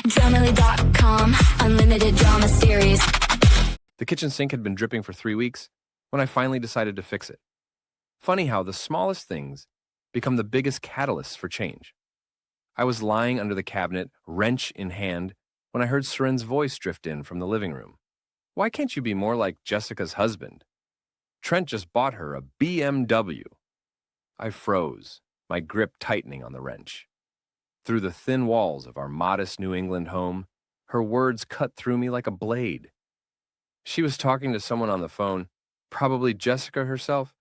Dramily.com, unlimited drama series. The kitchen sink had been dripping for 3 weeks when I finally decided to fix it. Funny how the smallest things become the biggest catalysts for change. I was lying under the cabinet, wrench in hand, when I heard Seren's voice drift in from the living room. "Why can't you be more like Jessica's husband? Trent just bought her a BMW." I froze, my grip tightening on the wrench. Through the thin walls of our modest New England home, her words cut through me like a blade. She was talking to someone on the phone, probably Jessica herself,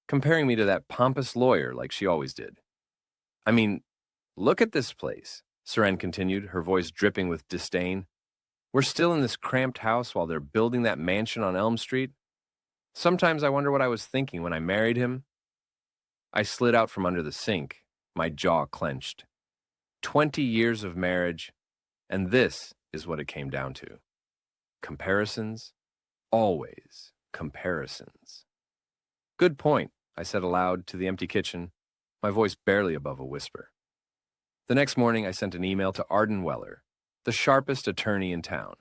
comparing me to that pompous lawyer like she always did. "I mean, look at this place," Seren continued, her voice dripping with disdain. "We're still in this cramped house while they're building that mansion on Elm Street. Sometimes I wonder what I was thinking when I married him." I slid out from under the sink, my jaw clenched. 20 years of marriage, and this is what it came down to. Comparisons, always comparisons. "Good point," I said aloud to the empty kitchen, my voice barely above a whisper. The next morning, I sent an email to Arden Weller, the sharpest attorney in town.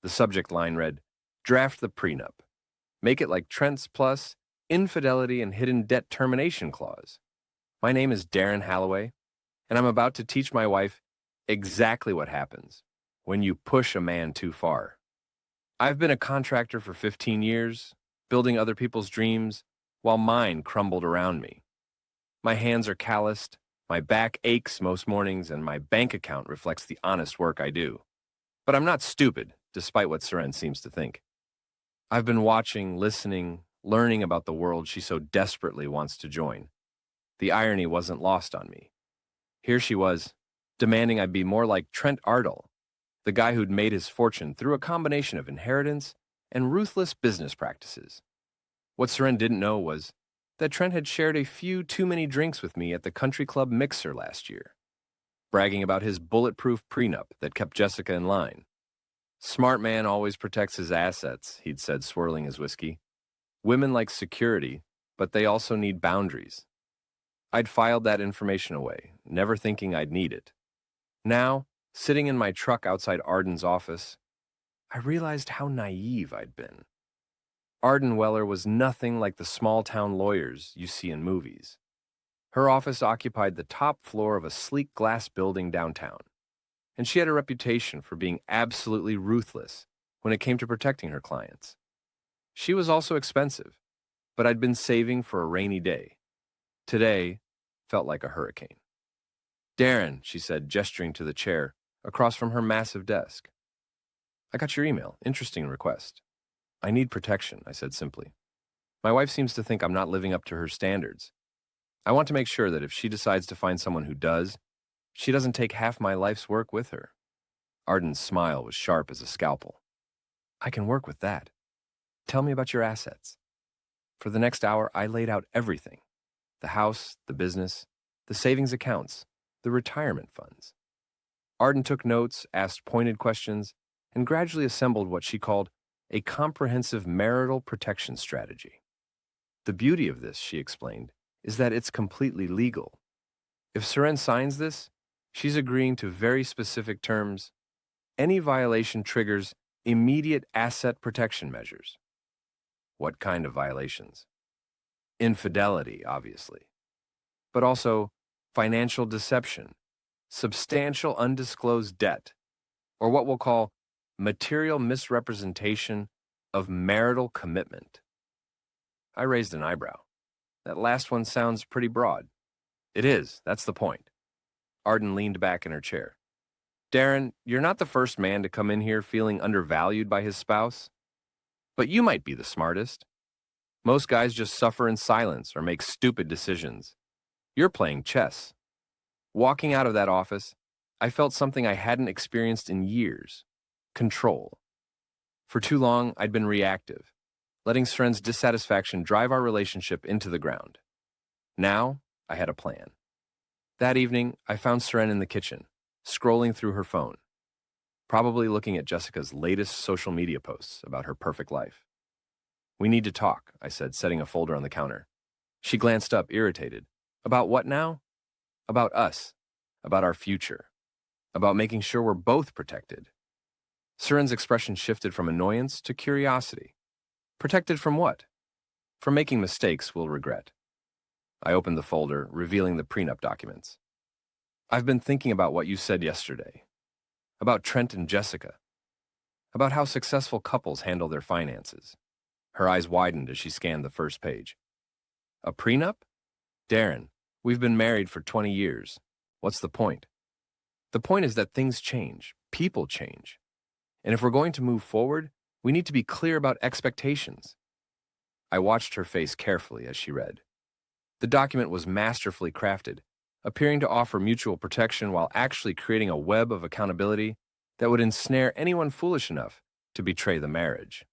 The subject line read, "Draft the prenup. Make it like Trent's plus infidelity and hidden debt termination clause. My name is Darren Halloway, and I'm about to teach my wife exactly what happens when you push a man too far. I've been a contractor for 15 years, building other people's dreams while mine crumbled around me. My hands are calloused, my back aches most mornings, and my bank account reflects the honest work I do. But I'm not stupid, despite what Seren seems to think. I've been watching, listening, learning about the world she so desperately wants to join. The irony wasn't lost on me. Here she was, demanding I be more like Trent Ardell, the guy who'd made his fortune through a combination of inheritance and ruthless business practices. What Seren didn't know was that Trent had shared a few too many drinks with me at the country club mixer last year, bragging about his bulletproof prenup that kept Jessica in line. "Smart man always protects his assets," he'd said, swirling his whiskey. "Women like security, but they also need boundaries." I'd filed that information away, never thinking I'd need it. Now, sitting in my truck outside Arden's office, I realized how naive I'd been. Arden Weller was nothing like the small-town lawyers you see in movies. Her office occupied the top floor of a sleek glass building downtown, and she had a reputation for being absolutely ruthless when it came to protecting her clients. She was also expensive, but I'd been saving for a rainy day. Today felt like a hurricane. "Darren," she said, gesturing to the chair across from her massive desk. "I got your email. Interesting request." "I need protection," I said simply. "My wife seems to think I'm not living up to her standards. I want to make sure that if she decides to find someone who does, she doesn't take half my life's work with her." Arden's smile was sharp as a scalpel. "I can work with that. Tell me about your assets." For the next hour, I laid out everything: the house, the business, the savings accounts, the retirement funds. Arden took notes, asked pointed questions, and gradually assembled what she called a comprehensive marital protection strategy. "The beauty of this," she explained, "is that it's completely legal. If Seren signs this, she's agreeing to very specific terms. Any violation triggers immediate asset protection measures." "What kind of violations?" "Infidelity, obviously, but also financial deception, substantial undisclosed debt, or what we'll call material misrepresentation of marital commitment." I raised an eyebrow. "That last one sounds pretty broad." "It is, that's the point." Arden leaned back in her chair. "Darren, you're not the first man to come in here feeling undervalued by his spouse. But you might be the smartest. Most guys just suffer in silence or make stupid decisions. You're playing chess." Walking out of that office, I felt something I hadn't experienced in years: control. For too long, I'd been reactive, letting Seren's dissatisfaction drive our relationship into the ground. Now, I had a plan. That evening, I found Seren in the kitchen, scrolling through her phone, probably looking at Jessica's latest social media posts about her perfect life. "We need to talk," I said, setting a folder on the counter. She glanced up, irritated. "About what now?" "About us. About our future." about making sure we're both protected. Suren's expression shifted from annoyance to curiosity. Protected from what? From making mistakes we'll regret. I opened the folder, revealing the prenup documents. I've been thinking about what you said yesterday. About Trent and Jessica. About how successful couples handle their finances. Her eyes widened as she scanned the first page. A prenup? Darren, we've been married for 20 years. What's the point? The point is that things change. People change. And if we're going to move forward, we need to be clear about expectations. I watched her face carefully as she read. The document was masterfully crafted, appearing to offer mutual protection while actually creating a web of accountability that would ensnare anyone foolish enough to betray the marriage.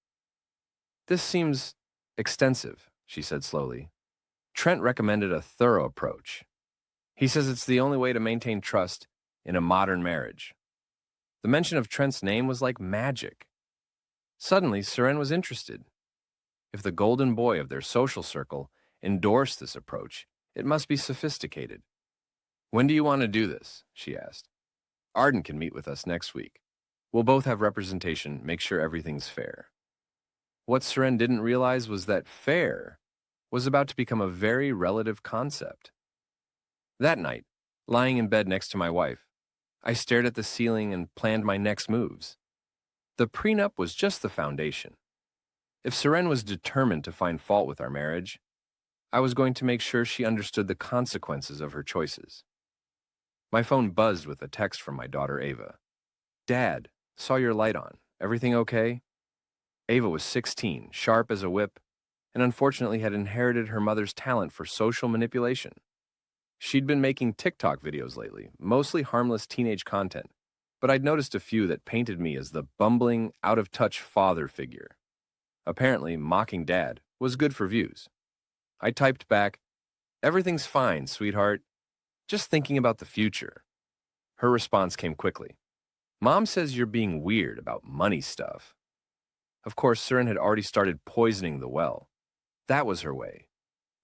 This seems extensive, she said slowly. Trent recommended a thorough approach. He says it's the only way to maintain trust in a modern marriage. The mention of Trent's name was like magic. Suddenly, Suren was interested. If the golden boy of their social circle endorsed this approach, it must be sophisticated. When do you want to do this? She asked. Arden can meet with us next week. We'll both have representation, make sure everything's fair. What Suren didn't realize was that fair was about to become a very relative concept. That night, lying in bed next to my wife, I stared at the ceiling and planned my next moves. The prenup was just the foundation. If Suren was determined to find fault with our marriage, I was going to make sure she understood the consequences of her choices. My phone buzzed with a text from my daughter Ava. Dad, saw your light on. Everything okay? Ava was 16, sharp as a whip, and unfortunately had inherited her mother's talent for social manipulation. She'd been making TikTok videos lately, mostly harmless teenage content, but I'd noticed a few that painted me as the bumbling, out-of-touch father figure. Apparently, mocking Dad was good for views. I typed back, "Everything's fine, sweetheart. Just thinking about the future." Her response came quickly. "Mom says you're being weird about money stuff." Of course, Suren had already started poisoning the well. That was her way.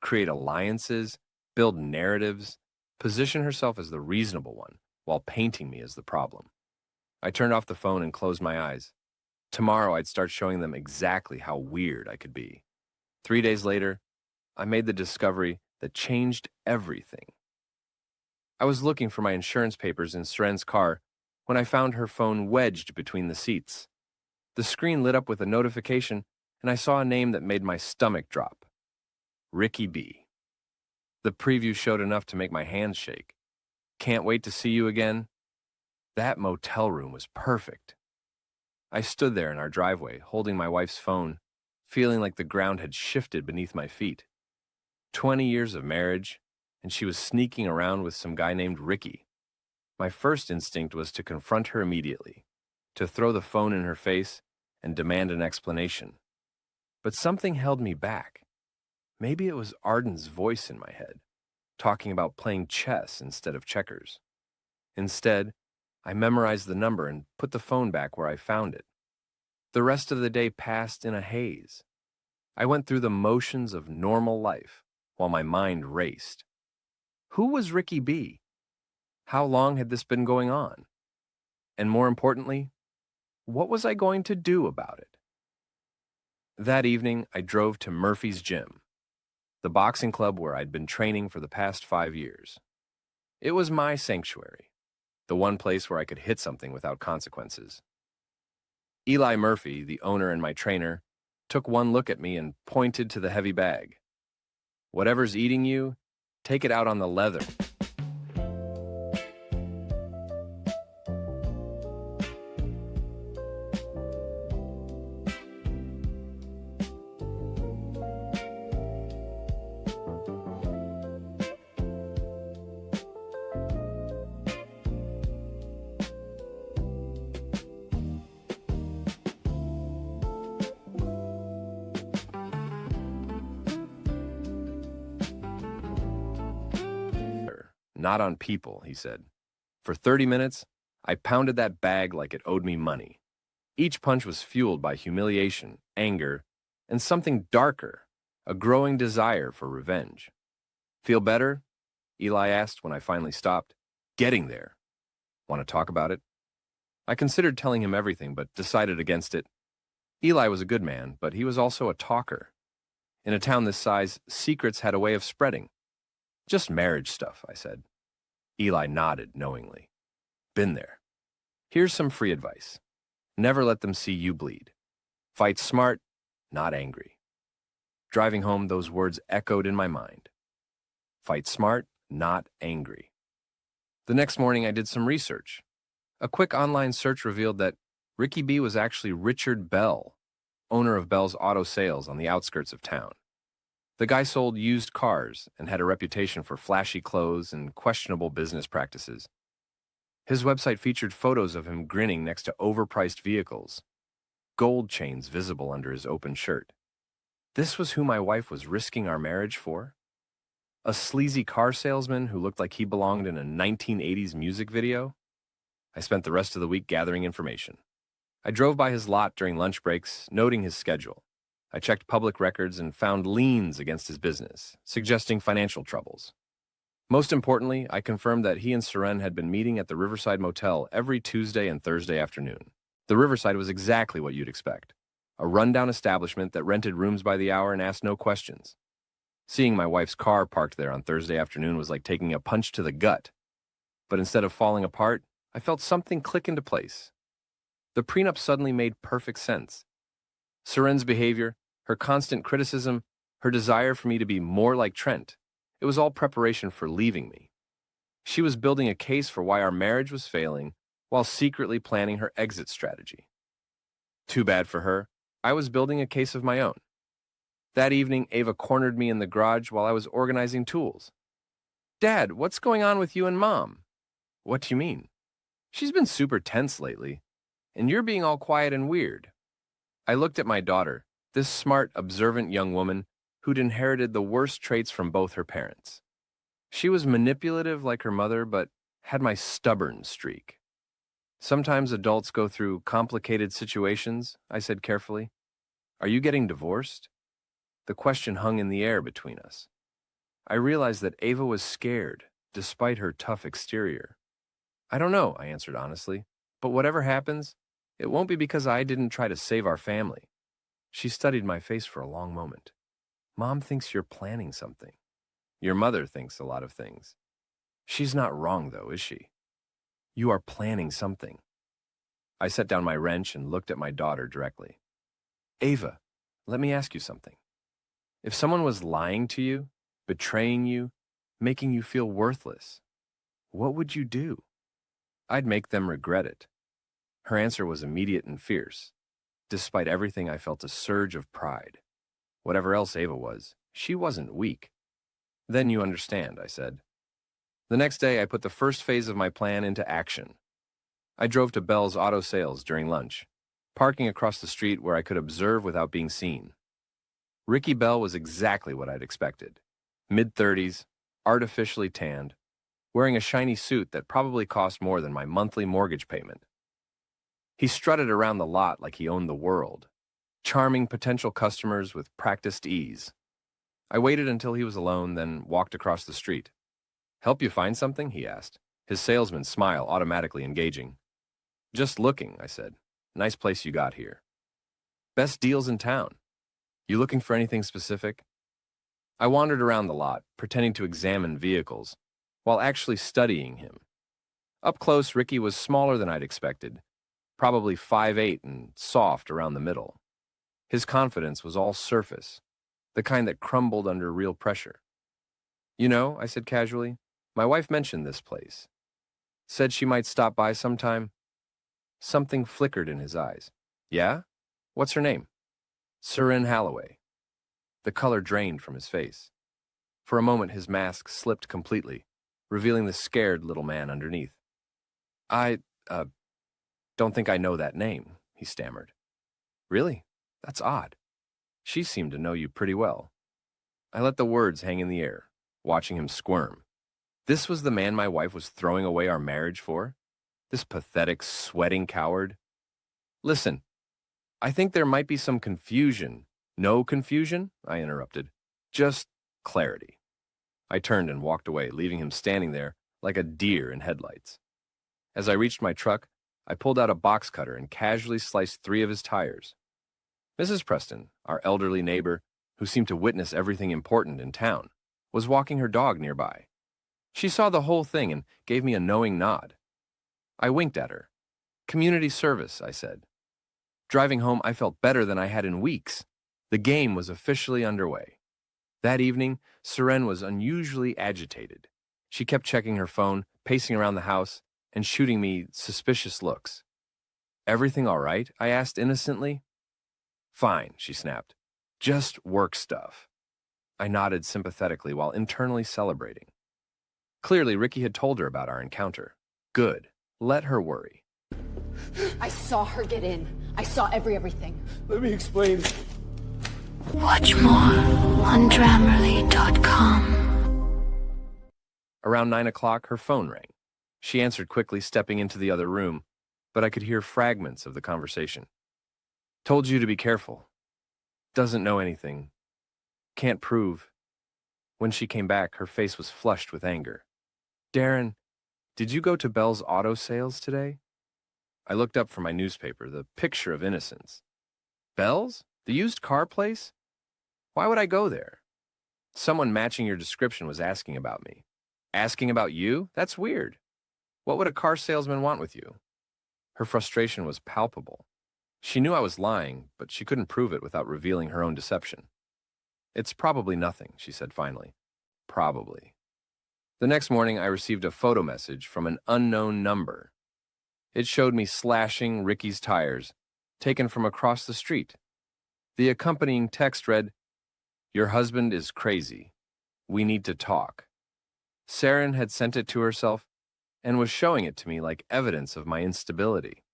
Create alliances, build narratives, position herself as the reasonable one while painting me as the problem. I turned off the phone and closed my eyes. Tomorrow I'd start showing them exactly how weird I could be. 3 days later, I made the discovery that changed everything. I was looking for my insurance papers in Suren's car when I found her phone wedged between the seats. The screen lit up with a notification, and I saw a name that made my stomach drop. Ricky B. The preview showed enough to make my hands shake. Can't wait to see you again. That motel room was perfect. I stood there in our driveway, holding my wife's phone, feeling like the ground had shifted beneath my feet. 20 years of marriage, and she was sneaking around with some guy named Ricky. My first instinct was to confront her immediately, to throw the phone in her face and demand an explanation. But something held me back. Maybe it was Arden's voice in my head, talking about playing chess instead of checkers. Instead, I memorized the number and put the phone back where I found it. The rest of the day passed in a haze. I went through the motions of normal life while my mind raced. Who was Ricky B? How long had this been going on? And more importantly, what was I going to do about it? That evening, I drove to Murphy's Gym, the boxing club where I'd been training for the past 5 years. It was my sanctuary, the one place where I could hit something without consequences. Eli Murphy, the owner and my trainer, took one look at me and pointed to the heavy bag. "Whatever's eating you, take it out on the leather." "Not on people," he said. For 30 minutes, I pounded that bag like it owed me money. Each punch was fueled by humiliation, anger, and something darker, a growing desire for revenge. "Feel better?" Eli asked when I finally stopped. "Getting there." Want to talk about it? I considered telling him everything, but decided against it. Eli was a good man, but he was also a talker. In a town this size, secrets had a way of spreading. Just marriage stuff, I said. Eli nodded knowingly. Been there. Here's some free advice. Never let them see you bleed. Fight smart, not angry. Driving home, those words echoed in my mind. Fight smart, not angry. The next morning, I did some research. A quick online search revealed that Ricky B was actually Richard Bell, owner of Bell's Auto Sales on the outskirts of town. The guy sold used cars and had a reputation for flashy clothes and questionable business practices. His website featured photos of him grinning next to overpriced vehicles, gold chains visible under his open shirt. This was who my wife was risking our marriage for? A sleazy car salesman who looked like he belonged in a 1980s music video? I spent the rest of the week gathering information. I drove by his lot during lunch breaks, noting his schedule. I checked public records and found liens against his business, suggesting financial troubles. Most importantly, I confirmed that he and Seren had been meeting at the Riverside Motel every Tuesday and Thursday afternoon. The Riverside was exactly what you'd expect. A rundown establishment that rented rooms by the hour and asked no questions. Seeing my wife's car parked there on Thursday afternoon was like taking a punch to the gut. But instead of falling apart, I felt something click into place. The prenup suddenly made perfect sense. Seren's behavior, her constant criticism, her desire for me to be more like Trent, it was all preparation for leaving me. She was building a case for why our marriage was failing while secretly planning her exit strategy. Too bad for her, I was building a case of my own. That evening, Ava cornered me in the garage while I was organizing tools. Dad, what's going on with you and Mom? What do you mean? She's been super tense lately, and you're being all quiet and weird. I looked at my daughter, this smart, observant young woman who'd inherited the worst traits from both her parents. She was manipulative like her mother, but had my stubborn streak. Sometimes adults go through complicated situations, I said carefully. Are you getting divorced? The question hung in the air between us. I realized that Ava was scared, despite her tough exterior. I don't know, I answered honestly, but whatever happens, it won't be because I didn't try to save our family. She studied my face for a long moment. Mom thinks you're planning something. Your mother thinks a lot of things. She's not wrong, though, is she? You are planning something. I set down my wrench and looked at my daughter directly. Ava, let me ask you something. If someone was lying to you, betraying you, making you feel worthless, what would you do? I'd make them regret it. Her answer was immediate and fierce. Despite everything, I felt a surge of pride. Whatever else Ava was, she wasn't weak. Then you understand, I said. The next day, I put the first phase of my plan into action. I drove to Bell's Auto Sales during lunch, parking across the street where I could observe without being seen. Ricky Bell was exactly what I'd expected. Mid-30s, artificially tanned, wearing a shiny suit that probably cost more than my monthly mortgage payment. He strutted around the lot like he owned the world, charming potential customers with practiced ease. I waited until he was alone, then walked across the street. Help you find something? He asked, his salesman smile automatically engaging. Just looking, I said. Nice place you got here. Best deals in town. You looking for anything specific? I wandered around the lot, pretending to examine vehicles, while actually studying him. Up close, Ricky was smaller than I'd expected, probably 5'8" and soft around the middle. His confidence was all surface, the kind that crumbled under real pressure. You know, I said casually, my wife mentioned this place. Said she might stop by sometime. Something flickered in his eyes. Yeah? What's her name? Seren Halloway. The color drained from his face. For a moment, his mask slipped completely, revealing the scared little man underneath. I don't think I know that name, he stammered. Really? That's odd. She seemed to know you pretty well. I let the words hang in the air, watching him squirm. This was the man my wife was throwing away our marriage for? This pathetic, sweating coward? Listen, I think there might be some confusion. No confusion? I interrupted. Just clarity. I turned and walked away, leaving him standing there like a deer in headlights. As I reached my truck, I pulled out a box cutter and casually sliced 3 of his tires. Mrs. Preston, our elderly neighbor, who seemed to witness everything important in town, was walking her dog nearby. She saw the whole thing and gave me a knowing nod. I winked at her. "Community service," I said. Driving home, I felt better than I had in weeks. The game was officially underway. That evening, Seren was unusually agitated. She kept checking her phone, pacing around the house, and shooting me suspicious looks. "Everything all right?" I asked innocently. "Fine," she snapped. "Just work stuff." I nodded sympathetically while internally celebrating. Clearly, Ricky had told her about our encounter. Good. Let her worry. I saw her get in. I saw everything. Let me explain. Watch more on Grammarly.com. Around 9 o'clock, her phone rang. She answered quickly, stepping into the other room, but I could hear fragments of the conversation. "Told you to be careful. Doesn't know anything. Can't prove." When she came back, her face was flushed with anger. "Darren, did you go to Bell's auto sales today?" I looked up from my newspaper, the picture of innocence. "Bell's? The used car place? Why would I go there?" "Someone matching your description was asking about me." "Asking about you? That's weird. What would a car salesman want with you?" Her frustration was palpable. She knew I was lying, but she couldn't prove it without revealing her own deception. "It's probably nothing," she said finally. "Probably." The next morning, I received a photo message from an unknown number. It showed me slashing Ricky's tires, taken from across the street. The accompanying text read, "Your husband is crazy. We need to talk." Saren had sent it to herself and was showing it to me like evidence of my instability.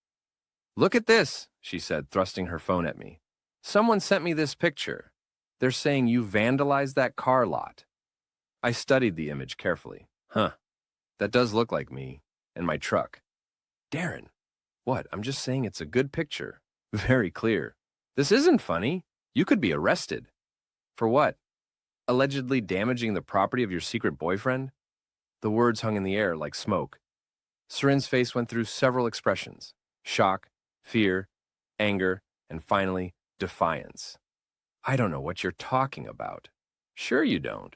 "Look at this," she said, thrusting her phone at me. "Someone sent me this picture. They're saying you vandalized that car lot." I studied the image carefully. Huh, that does look like me and my truck. "Darren." "What? I'm just saying it's a good picture. Very clear." "This isn't funny. You could be arrested." "For what? Allegedly damaging the property of your secret boyfriend?" The words hung in the air like smoke. Seren's face went through several expressions: shock, fear, anger, and finally, defiance. "I don't know what you're talking about." "Sure you don't."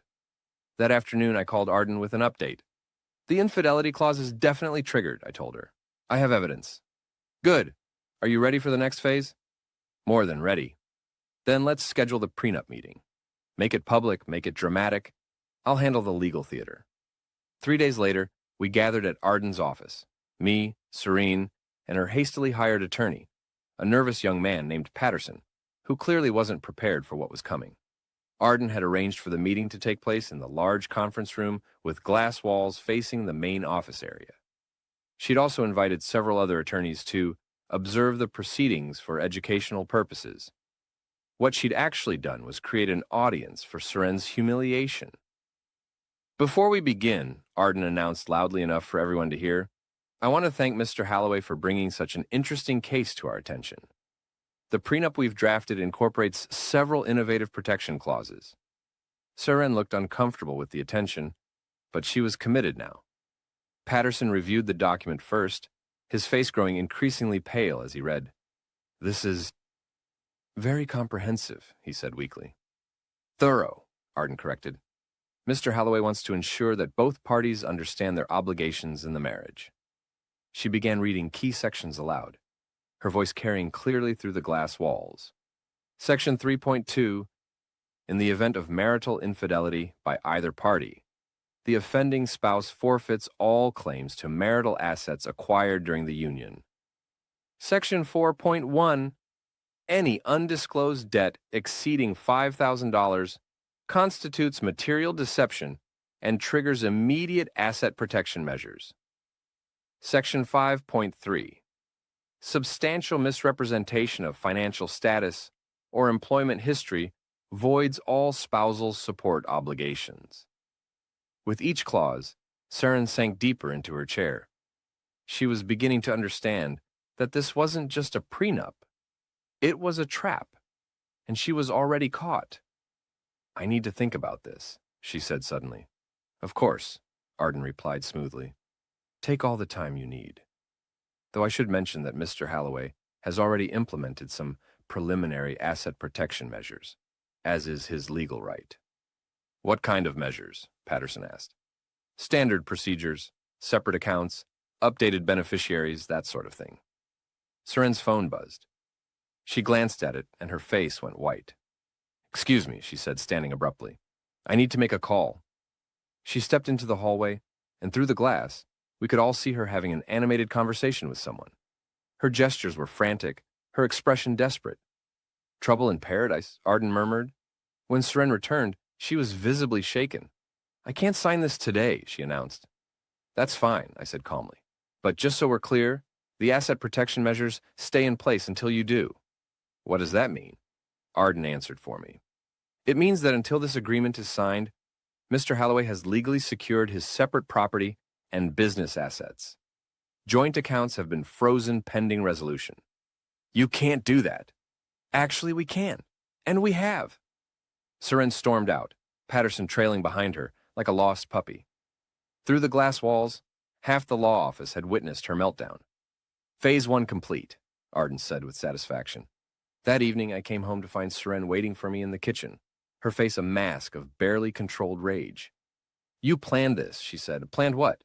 That afternoon, I called Arden with an update. "The infidelity clause is definitely triggered," I told her. "I have evidence." "Good. Are you ready for the next phase?" "More than ready." "Then let's schedule the prenup meeting. Make it public, make it dramatic. I'll handle the legal theater." 3 days later, we gathered at Arden's office. Me, Serene, and her hastily hired attorney, a nervous young man named Patterson, who clearly wasn't prepared for what was coming. Arden had arranged for the meeting to take place in the large conference room with glass walls facing the main office area. She'd also invited several other attorneys to observe the proceedings for educational purposes. What she'd actually done was create an audience for Seren's humiliation. "Before we begin," Arden announced loudly enough for everyone to hear, "I want to thank Mr. Holloway for bringing such an interesting case to our attention. The prenup we've drafted incorporates several innovative protection clauses." Seren looked uncomfortable with the attention, but she was committed now. Patterson reviewed the document first, his face growing increasingly pale as he read. "This is very comprehensive," he said weakly. "Thorough," Arden corrected. "Mr. Holloway wants to ensure that both parties understand their obligations in the marriage." She began reading key sections aloud, her voice carrying clearly through the glass walls. Section 3.2, in the event of marital infidelity by either party, the offending spouse forfeits all claims to marital assets acquired during the union. Section 4.1, any undisclosed debt exceeding $5,000 constitutes material deception and triggers immediate asset protection measures. Section 5.3, substantial misrepresentation of financial status or employment history voids all spousal support obligations. With each clause, Seren sank deeper into her chair. She was beginning to understand that this wasn't just a prenup. It was a trap, and she was already caught. "I need to think about this," she said suddenly. "Of course," Arden replied smoothly. "Take all the time you need." Though I should mention that Mr. Holloway has already implemented some preliminary asset protection measures, as is his legal right. What kind of measures? Patterson asked. Standard procedures, separate accounts, updated beneficiaries, that sort of thing. Seren's phone buzzed. She glanced at it, and her face went white. Excuse me, she said, standing abruptly. I need to make a call. She stepped into the hallway, and through the glass, we could all see her having an animated conversation with someone. Her gestures were frantic, her expression desperate. Trouble in paradise, Arden murmured. When Seren returned, she was visibly shaken. I can't sign this today, she announced. That's fine, I said calmly. But just so we're clear, the asset protection measures stay in place until you do. What does that mean? Arden answered for me. It means that until this agreement is signed, Mr. Holloway has legally secured his separate property and business assets. Joint accounts have been frozen pending resolution. You can't do that. Actually, we can. And we have. Seren stormed out, Patterson trailing behind her like a lost puppy. Through the glass walls, half the law office had witnessed her meltdown. Phase 1 complete, Arden said with satisfaction. That evening, I came home to find Seren waiting for me in the kitchen, her face a mask of barely controlled rage. You planned this, she said. Planned what?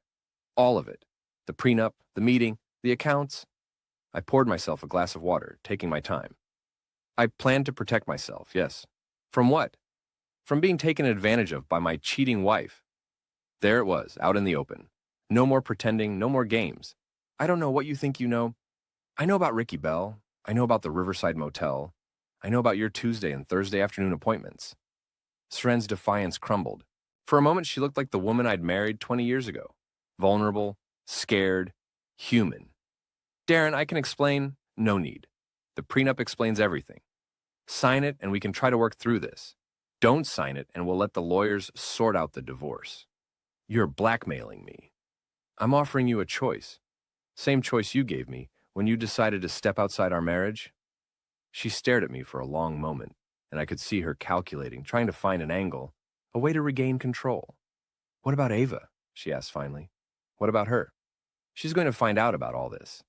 All of it. The prenup, the meeting, the accounts. I poured myself a glass of water, taking my time. I planned to protect myself, yes. From what? From being taken advantage of by my cheating wife. There it was, out in the open. No more pretending, no more games. I don't know what you think you know. I know about Ricky Bell. I know about the Riverside Motel. I know about your Tuesday and Thursday afternoon appointments. Seren's defiance crumbled. For a moment, she looked like the woman I'd married 20 years ago. Vulnerable, scared, human. Darren, I can explain. No need. The prenup explains everything. Sign it and we can try to work through this. Don't sign it and we'll let the lawyers sort out the divorce. You're blackmailing me. I'm offering you a choice. Same choice you gave me when you decided to step outside our marriage. She stared at me for a long moment, and I could see her calculating, trying to find an angle, a way to regain control. What about Ava? She asked finally. What about her? She's going to find out about all this.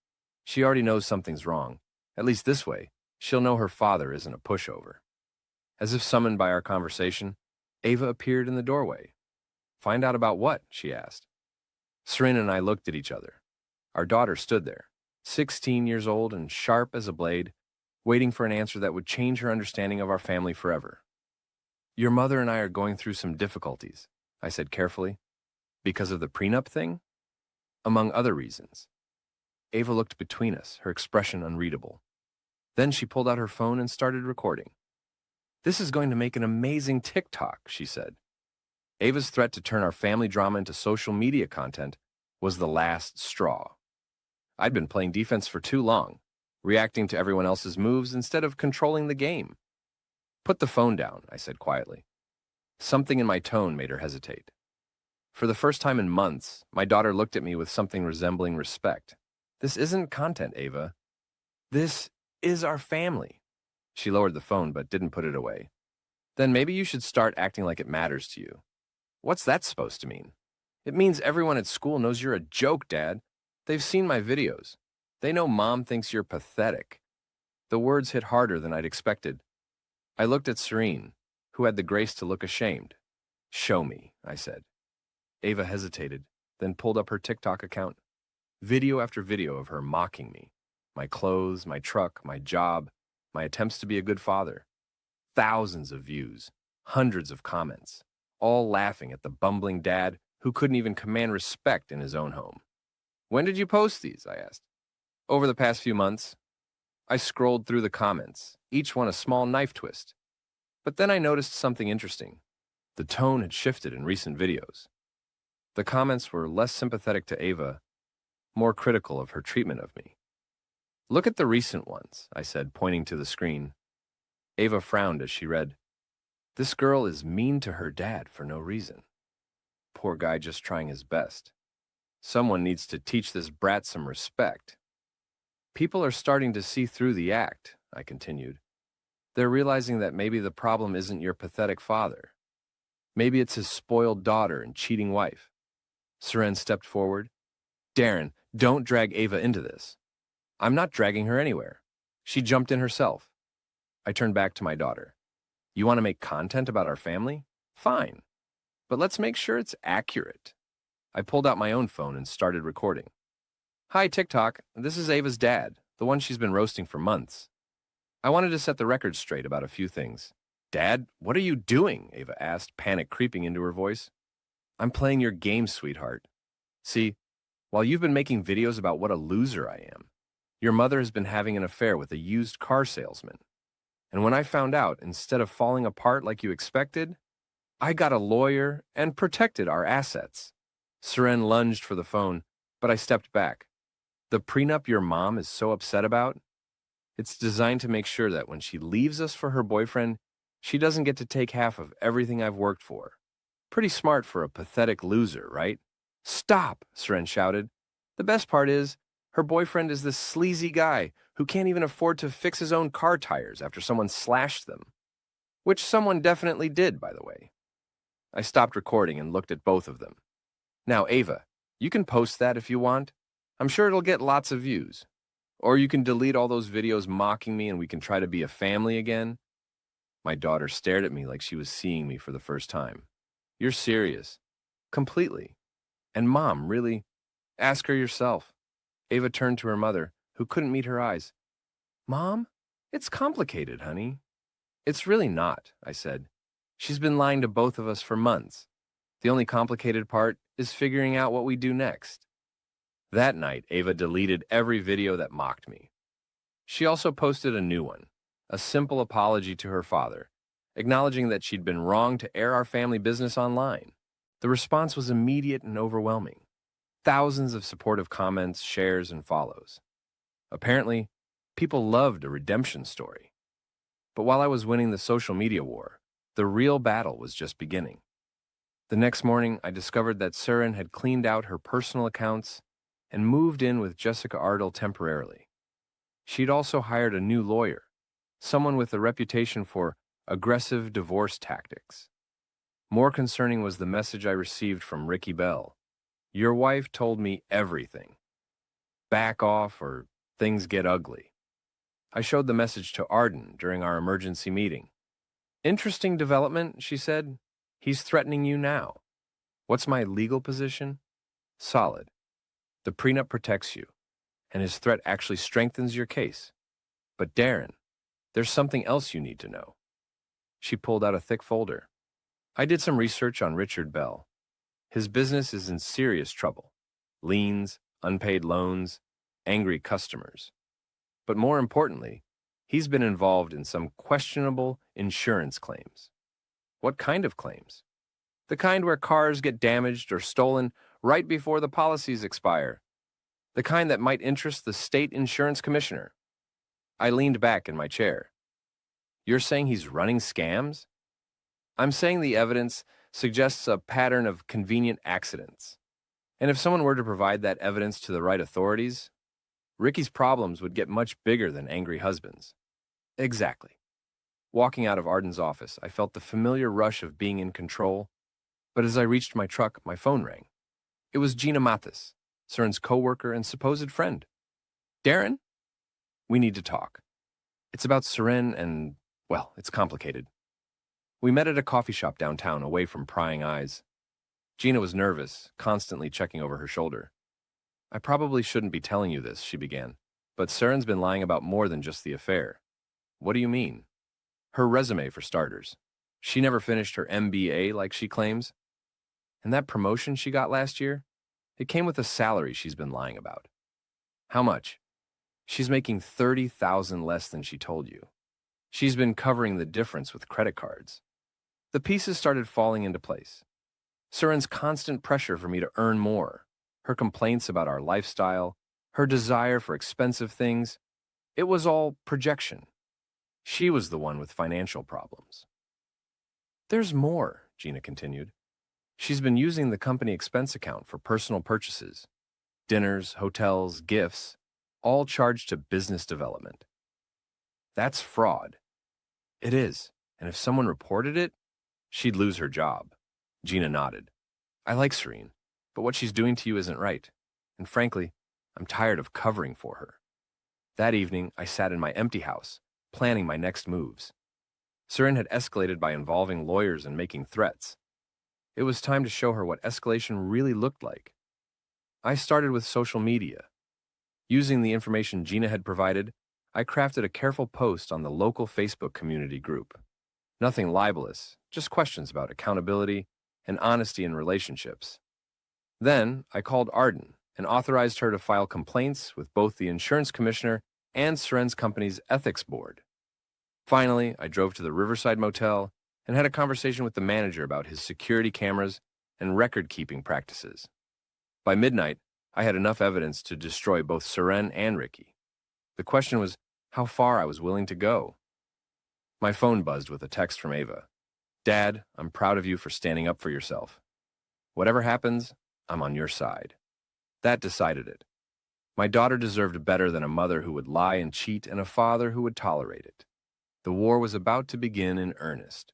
She already knows something's wrong. At least this way, she'll know her father isn't a pushover. As if summoned by our conversation, Ava appeared in the doorway. Find out about what? She asked. Seren and I looked at each other. Our daughter stood there, 16 years old and sharp as a blade, waiting for an answer that would change her understanding of our family forever. Your mother and I are going through some difficulties, I said carefully. Because of the prenup thing? Among other reasons. Ava looked between us, her expression unreadable. Then she pulled out her phone and started recording. This is going to make an amazing TikTok, she said. Ava's threat to turn our family drama into social media content was the last straw. I'd been playing defense for too long, reacting to everyone else's moves instead of controlling the game. Put the phone down, I said quietly. Something in my tone made her hesitate. For the first time in months, my daughter looked at me with something resembling respect. This isn't content, Ava. This is our family. She lowered the phone but didn't put it away. Then maybe you should start acting like it matters to you. What's that supposed to mean? It means everyone at school knows you're a joke, Dad. They've seen my videos. They know Mom thinks you're pathetic. The words hit harder than I'd expected. I looked at Serene, who had the grace to look ashamed. Show me, I said. Ava hesitated, then pulled up her TikTok account. Video after video of her mocking me. My clothes, my truck, my job, my attempts to be a good father. Thousands of views, hundreds of comments, all laughing at the bumbling dad who couldn't even command respect in his own home. When did you post these? I asked. Over the past few months. I scrolled through the comments, each one a small knife twist. But then I noticed something interesting. The tone had shifted in recent videos. The comments were less sympathetic to Ava, more critical of her treatment of me. Look at the recent ones, I said, pointing to the screen. Ava frowned as she read, This girl is mean to her dad for no reason. Poor guy just trying his best. Someone needs to teach this brat some respect. People are starting to see through the act, I continued. They're realizing that maybe the problem isn't your pathetic father. Maybe it's his spoiled daughter and cheating wife. Seren stepped forward. Darren, don't drag Ava into this. I'm not dragging her anywhere. She jumped in herself. I turned back to my daughter. You want to make content about our family? Fine. But let's make sure it's accurate. I pulled out my own phone and started recording. Hi, TikTok. This is Ava's dad, the one she's been roasting for months. I wanted to set the record straight about a few things. Dad, what are you doing? Ava asked, panic creeping into her voice. I'm playing your game, sweetheart. See, while you've been making videos about what a loser I am, your mother has been having an affair with a used car salesman. And when I found out, instead of falling apart like you expected, I got a lawyer and protected our assets. Seren lunged for the phone, but I stepped back. The prenup your mom is so upset about? It's designed to make sure that when she leaves us for her boyfriend, she doesn't get to take half of everything I've worked for. Pretty smart for a pathetic loser, right? Stop, Seren shouted. The best part is, her boyfriend is this sleazy guy who can't even afford to fix his own car tires after someone slashed them. Which someone definitely did, by the way. I stopped recording and looked at both of them. Now, Ava, you can post that if you want. I'm sure it'll get lots of views. Or you can delete all those videos mocking me and we can try to be a family again. My daughter stared at me like she was seeing me for the first time. You're serious. Completely. And Mom, really? Ask her yourself. Ava turned to her mother, who couldn't meet her eyes. Mom, it's complicated, honey. It's really not, I said. She's been lying to both of us for months. The only complicated part is figuring out what we do next. That night, Ava deleted every video that mocked me. She also posted a new one, a simple apology to her father, acknowledging that she'd been wrong to air our family business online. The response was immediate and overwhelming. Thousands of supportive comments, shares, and follows. Apparently, people loved a redemption story. But while I was winning the social media war, the real battle was just beginning. The next morning, I discovered that Seren had cleaned out her personal accounts and moved in with Jessica Ardle temporarily. She'd also hired a new lawyer, someone with a reputation for aggressive divorce tactics. More concerning was the message I received from Ricky Bell. Your wife told me everything. Back off or things get ugly. I showed the message to Arden during our emergency meeting. Interesting development, she said. He's threatening you now. What's my legal position? Solid. The prenup protects you, and his threat actually strengthens your case. But Darren, there's something else you need to know. She pulled out a thick folder. I did some research on Richard Bell. His business is in serious trouble. Liens, unpaid loans, angry customers. But more importantly, he's been involved in some questionable insurance claims. What kind of claims? The kind where cars get damaged or stolen right before the policies expire. The kind that might interest the state insurance commissioner. I leaned back in my chair. You're saying he's running scams? I'm saying the evidence suggests a pattern of convenient accidents. And if someone were to provide that evidence to the right authorities, Ricky's problems would get much bigger than angry husbands. Exactly. Walking out of Arden's office, I felt the familiar rush of being in control, but as I reached my truck, my phone rang. It was Gina Mathis, Seren's coworker and supposed friend. Darren? We need to talk. It's about Seren and, well, it's complicated. We met at a coffee shop downtown, away from prying eyes. Gina was nervous, constantly checking over her shoulder. I probably shouldn't be telling you this, she began, but Seren's been lying about more than just the affair. What do you mean? Her resume, for starters. She never finished her MBA like she claims. And that promotion she got last year? It came with a salary she's been lying about. How much? She's making $30,000 less than she told you. She's been covering the difference with credit cards. The pieces started falling into place. Seren's constant pressure for me to earn more, her complaints about our lifestyle, her desire for expensive things, it was all projection. She was the one with financial problems. There's more, Gina continued. She's been using the company expense account for personal purchases, dinners, hotels, gifts, all charged to business development. That's fraud. It is, and if someone reported it, she'd lose her job. Gina nodded. I like Serene, but what she's doing to you isn't right. And frankly, I'm tired of covering for her. That evening, I sat in my empty house, planning my next moves. Surin had escalated by involving lawyers and making threats. It was time to show her what escalation really looked like. I started with social media. Using the information Gina had provided, I crafted a careful post on the local Facebook community group. Nothing libelous, just questions about accountability and honesty in relationships. Then, I called Arden and authorized her to file complaints with both the insurance commissioner and Suren's company's ethics board. Finally, I drove to the Riverside Motel and had a conversation with the manager about his security cameras and record-keeping practices. By midnight, I had enough evidence to destroy both Suren and Ricky. The question was how far I was willing to go. My phone buzzed with a text from Ava. "Dad, I'm proud of you for standing up for yourself. Whatever happens, I'm on your side." That decided it. My daughter deserved better than a mother who would lie and cheat and a father who would tolerate it. The war was about to begin in earnest.